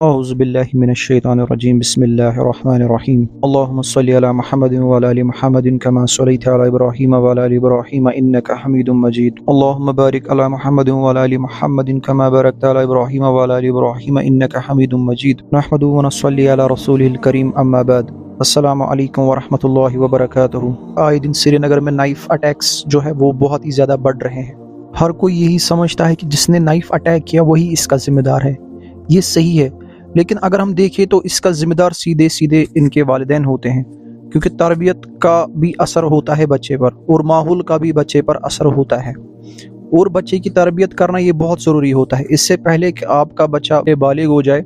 أعوذ بالله من الشيطان الرجيم بسم الله الرحمن الرحيم اللهم صل على محمد وعلى آل محمد كما صليت على إبراهيم وعلى آل إبراهيم إنك حميد مجيد اللهم بارك على محمد وعلى آل محمد كما باركت على إبراهيم وعلى آل إبراهيم إنك حميد مجيد نحمده ونصلي على رسوله الكريم أما بعد السلام علیکم ورحمۃ اللہ وبرکاتہ۔ آئے دن سری نگر میں نائف اٹیکس جو ہے وہ بہت ہی زیادہ بڑھ رہے ہیں۔ ہر کوئی یہی سمجھتا ہے کہ جس نے نائف اٹیک کیا وہی اس کا ذمہ دار ہے۔ یہ صحیح ہے، لیکن اگر ہم دیکھیں تو اس کا ذمہ دار سیدھے ان کے والدین ہوتے ہیں، کیونکہ تربیت کا بھی اثر ہوتا ہے بچے پر، اور ماحول کا بھی بچے پر اثر ہوتا ہے، اور بچے کی تربیت کرنا یہ بہت ضروری ہوتا ہے۔ اس سے پہلے کہ آپ کا بچہ بالغ ہو جائے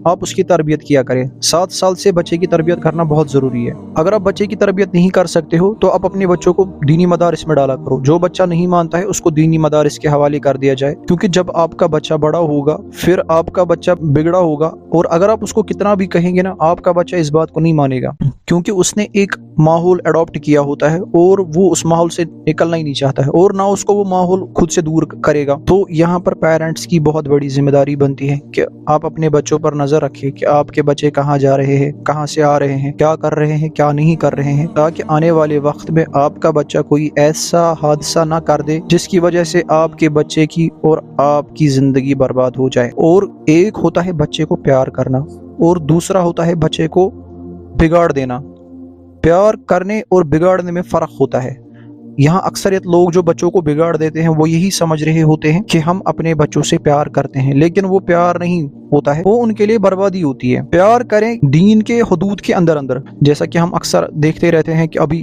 آپ اس کی تربیت کیا کریں۔ 7 سال سے بچے کی تربیت کرنا بہت ضروری ہے۔ اگر آپ بچے کی تربیت نہیں کر سکتے ہو تو آپ اپنے بچوں کو دینی مدارس میں ڈالا کرو۔ جو بچہ نہیں مانتا ہے اس کو دینی مدارس کے حوالے کر دیا جائے، کیونکہ جب آپ کا بچہ بڑا ہوگا پھر آپ کا بچہ بگڑا ہوگا، اور اگر آپ اس کو کتنا بھی کہیں گے نا آپ کا بچہ اس بات کو نہیں مانے گا، کیونکہ اس نے ایک ماحول اڈاپٹ کیا ہوتا ہے اور وہ اس ماحول سے نکلنا ہی نہیں چاہتا ہے، اور نہ اس کو وہ ماحول خود سے دور کرے گا۔ تو یہاں پر پیرنٹس کی بہت بڑی ذمہ داری بنتی ہے کہ آپ اپنے بچوں پر نظر رکھیں کہ آپ کے بچے کہاں جا رہے ہیں، کہاں سے آ رہے ہیں، کیا کر رہے ہیں، کیا نہیں کر رہے ہیں، تاکہ آنے والے وقت میں آپ کا بچہ کوئی ایسا حادثہ نہ کر دے جس کی وجہ سے آپ کے بچے کی اور آپ کی زندگی برباد ہو جائے۔ اور ایک ہوتا ہے بچے کو پیار کرنا اور دوسرا ہوتا ہے بچے کو بگاڑ دینا۔ پیار کرنے اور بگاڑنے میں فرق ہوتا ہے۔ یہاں اکثریت لوگ جو بچوں کو بگاڑ دیتے ہیں وہ یہی سمجھ رہے ہوتے ہیں کہ ہم اپنے بچوں سے پیار کرتے ہیں، لیکن وہ پیار نہیں ہوتا ہے، وہ ان کے لیے بربادی ہوتی ہے۔ پیار کریں دین کے حدود کے اندر، جیسا کہ ہم اکثر دیکھتے رہتے ہیں کہ ابھی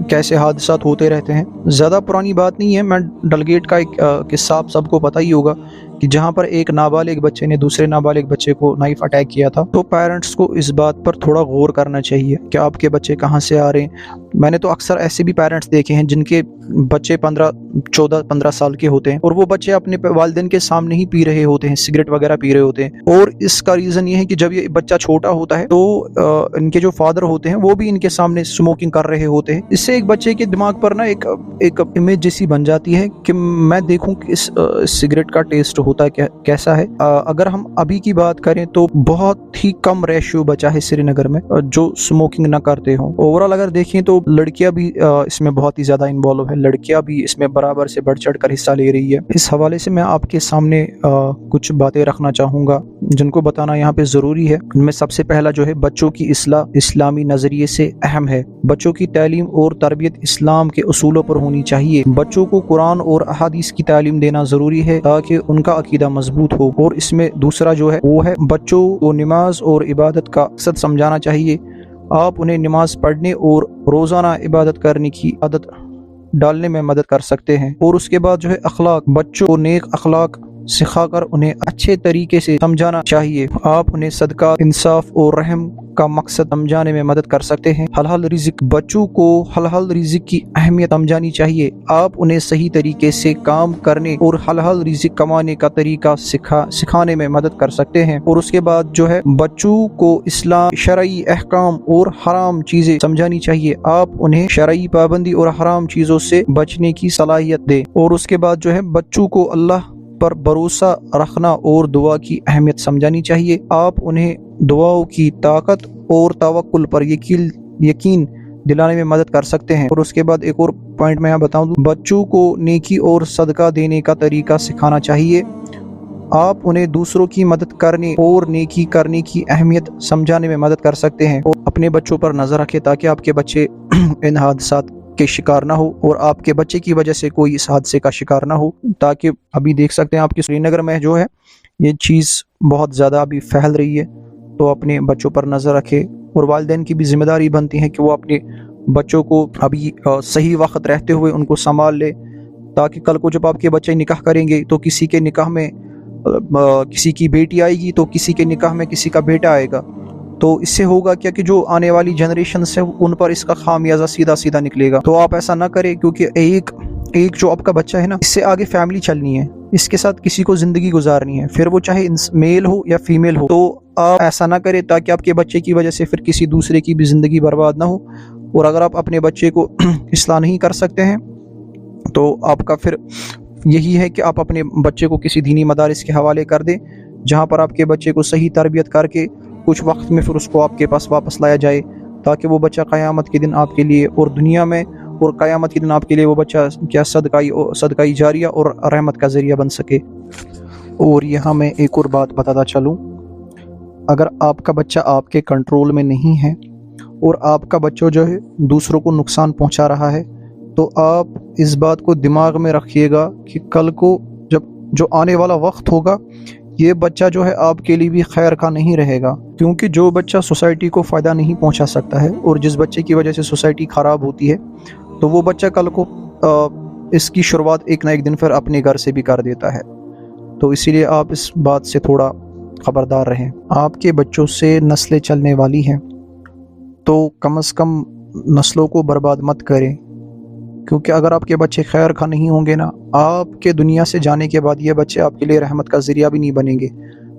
کیسے حادثات ہوتے رہتے ہیں۔ زیادہ پرانی بات نہیں ہے، میں ڈل گیٹ کا ایک قصہ آپ سب کو پتہ ہی ہوگا کہ جہاں پر ایک نابالغ بچے نے دوسرے نابالغ بچے کو نائف اٹیک کیا تھا۔ تو پیرنٹس کو اس بات پر تھوڑا غور کرنا چاہیے کہ آپ کے بچے کہاں سے آ رہے ہیں۔ میں نے تو اکثر ایسے بھی پیرنٹس دیکھے ہیں جن کے بچے 14-15 سال کے ہوتے ہیں، اور وہ بچے اپنے والدین کے سامنے ہی پی رہے ہوتے ہیں، سگریٹ وغیرہ پی رہے ہوتے ہیں، اور اس کا ریزن یہ ہے کہ جب یہ بچہ چھوٹا ہوتا ہے تو ان کے جو فادر ہوتے ہیں وہ بھی ان کے سامنے اسموکنگ کر رہے ہوتے ہیں۔ اس سے ایک بچے کے دماغ پر نا ایک امیج جیسی بن جاتی ہے کہ میں دیکھوں کہ اس سگریٹ کا ٹیسٹ ہوتا ہے کیسا ہے۔ اگر ہم ابھی کی بات کریں تو بہت ہی کم ریشیو بچا ہے سری نگر میں جو اسموکنگ نہ کرتے ہوں۔ اوورال اگر دیکھیں تو لڑکیاں بھی اس میں بہت ہی زیادہ انوالو ہے، لڑکیاں بھی اس میں برابر سے بڑھ چڑھ کر حصہ لے رہی ہے۔ اس حوالے سے میں آپ کے سامنے کچھ باتیں رکھنا چاہوں گا جن کو بتانا یہاں پہ ضروری ہے۔ ان میں سب سے پہلا جو ہے بچوں کی اصلاح اسلامی نظریے سے اہم ہے۔ بچوں کی تعلیم اور تربیت اسلام کے اصولوں پر ہونی چاہیے۔ بچوں کو قرآن اور احادیث کی تعلیم دینا ضروری ہے تاکہ ان کا عقیدہ مضبوط ہو، اور اس میں دوسرا جو ہے وہ ہے بچوں کو نماز اور عبادت کا مقصد سمجھانا چاہیے۔ آپ انہیں نماز پڑھنے اور روزانہ عبادت کرنے کی عادت ڈالنے میں مدد کر سکتے ہیں۔ اور اس کے بعد جو ہے اخلاق، بچوں کو نیک اخلاق سکھا کر انہیں اچھے طریقے سے سمجھانا چاہیے۔ آپ انہیں صدقات، انصاف اور رحم کا مقصد سمجھانے میں مدد کر سکتے ہیں۔ حلال رزق، بچوں کو حلال رزق کی اہمیت سمجھانی چاہیے۔ آپ انہیں صحیح طریقے سے کام کرنے اور حلال رزق کمانے کا طریقہ سکھانے میں مدد کر سکتے ہیں۔ اور اس کے بعد جو ہے بچوں کو اسلام، شرعی احکام اور حرام چیزیں سمجھانی چاہیے۔ آپ انہیں شرعی پابندی اور حرام چیزوں سے بچنے کی صلاحیت دیں۔ اور اس کے بعد جو ہے بچوں کو اللہ پر بھروسہ رکھنا اور دعا کی اہمیت سمجھانی چاہیے۔ آپ انہیں دعاؤں کی طاقت اور توکل پر یقین دلانے میں مدد کر سکتے ہیں۔ اور اس کے بعد ایک اور پوائنٹ میں بتاؤں، بچوں کو نیکی اور صدقہ دینے کا طریقہ سکھانا چاہیے۔ آپ انہیں دوسروں کی مدد کرنے اور نیکی کرنے کی اہمیت سمجھانے میں مدد کر سکتے ہیں۔ اور اپنے بچوں پر نظر رکھیں تاکہ آپ کے بچے ان حادثات کے شکار نہ ہو، اور آپ کے بچے کی وجہ سے کوئی اس حادثے کا شکار نہ ہو، تاکہ ابھی دیکھ سکتے ہیں آپ کے سری نگر میں جو ہے یہ چیز بہت زیادہ ابھی پھیل رہی ہے۔ تو اپنے بچوں پر نظر رکھے، اور والدین کی بھی ذمہ داری بنتی ہے کہ وہ اپنے بچوں کو ابھی صحیح وقت رہتے ہوئے ان کو سنبھال لے، تاکہ کل کو جب آپ کے بچے نکاح کریں گے تو کسی کے نکاح میں کسی کی بیٹی آئے گی تو کسی کے نکاح میں کسی کا بیٹا آئے گا، تو اس سے ہوگا کیا کہ جو آنے والی جنریشنز ہے ان پر اس کا خامیازہ سیدھا نکلے گا۔ تو آپ ایسا نہ کریں، کیونکہ ایک جو آپ کا بچہ ہے نا، اس سے آگے فیملی چلنی ہے، اس کے ساتھ کسی کو زندگی گزارنی ہے، پھر وہ چاہے میل ہو یا فیمیل ہو۔ تو آپ ایسا نہ کریں تاکہ آپ کے بچے کی وجہ سے پھر کسی دوسرے کی بھی زندگی برباد نہ ہو۔ اور اگر آپ اپنے بچے کو اصلاح نہیں کر سکتے ہیں تو آپ کا پھر یہی ہے کہ آپ اپنے بچے کو کسی دینی مدارس کے حوالے کر دیں جہاں پر آپ کے بچے کو صحیح تربیت کر کے کچھ وقت میں پھر اس کو آپ کے پاس واپس لایا جائے، تاکہ وہ بچہ قیامت کے دن آپ کے لیے اور دنیا میں اور قیامت کے دن آپ کے لیے وہ بچہ کیا صدقہ جاریہ اور رحمت کا ذریعہ بن سکے۔ اور یہاں میں ایک اور بات بتاتا چلوں، اگر آپ کا بچہ آپ کے کنٹرول میں نہیں ہے اور آپ کا بچہ جو ہے دوسروں کو نقصان پہنچا رہا ہے، تو آپ اس بات کو دماغ میں رکھیے گا کہ کل کو جب جو آنے والا وقت ہوگا، یہ بچہ جو ہے آپ کے لیے بھی خیر کا نہیں رہے گا، کیونکہ جو بچہ سوسائٹی کو فائدہ نہیں پہنچا سکتا ہے اور جس بچے کی وجہ سے سوسائٹی خراب ہوتی ہے، تو وہ بچہ کل کو اس کی شروعات ایک نہ ایک دن پھر اپنے گھر سے بھی کر دیتا ہے۔ تو اسی لیے آپ اس بات سے تھوڑا خبردار رہیں۔ آپ کے بچوں سے نسلیں چلنے والی ہیں تو کم از کم نسلوں کو برباد مت کریں، کیونکہ اگر آپ کے بچے خیر خواہ نہیں ہوں گے نا، آپ کے دنیا سے جانے کے بعد یہ بچے آپ کے لیے رحمت کا ذریعہ بھی نہیں بنیں گے،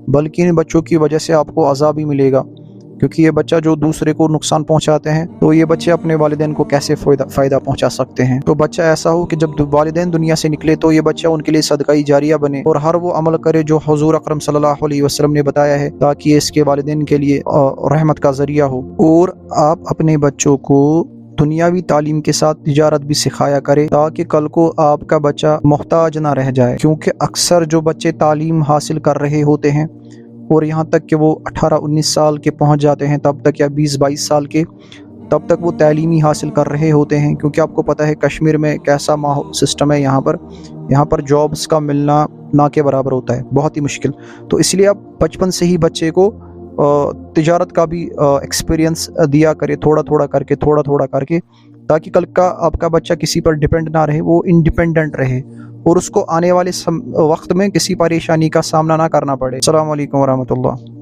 بلکہ ان بچوں کی وجہ سے آپ کو عذاب ہی ملے گا، کیونکہ یہ بچہ جو دوسرے کو نقصان پہنچاتے ہیں تو یہ بچے اپنے والدین کو کیسے فائدہ پہنچا سکتے ہیں۔ تو بچہ ایسا ہو کہ جب والدین دنیا سے نکلے تو یہ بچہ ان کے لیے صدقہ جاریہ بنے اور ہر وہ عمل کرے جو حضور اکرم صلی اللہ علیہ وسلم نے بتایا ہے، تاکہ اس کے والدین کے لیے رحمت کا ذریعہ ہو۔ اور آپ اپنے بچوں کو دنیاوی تعلیم کے ساتھ تجارت بھی سکھایا کرے، تاکہ کل کو آپ کا بچہ محتاج نہ رہ جائے، کیونکہ اکثر جو بچے تعلیم حاصل کر رہے ہوتے ہیں اور یہاں تک کہ وہ 18-19 سال کے پہنچ جاتے ہیں تب تک، یا 20-22 سال کے، تب تک وہ تعلیمی حاصل کر رہے ہوتے ہیں، کیونکہ آپ کو پتہ ہے کشمیر میں کیسا سسٹم ہے، یہاں پر جابس کا ملنا نہ کے برابر ہوتا ہے، بہت ہی مشکل۔ تو اس لیے آپ بچپن سے ہی بچے کو تجارت کا بھی ایکسپیرینس دیا کرے، تھوڑا تھوڑا کر کے، تاکہ کل کا آپ کا بچہ کسی پر ڈیپینڈ نہ رہے، وہ انڈیپینڈنٹ رہے اور اس کو آنے والے وقت میں کسی پریشانی کا سامنا نہ کرنا پڑے۔ السلام علیکم ورحمۃ اللہ۔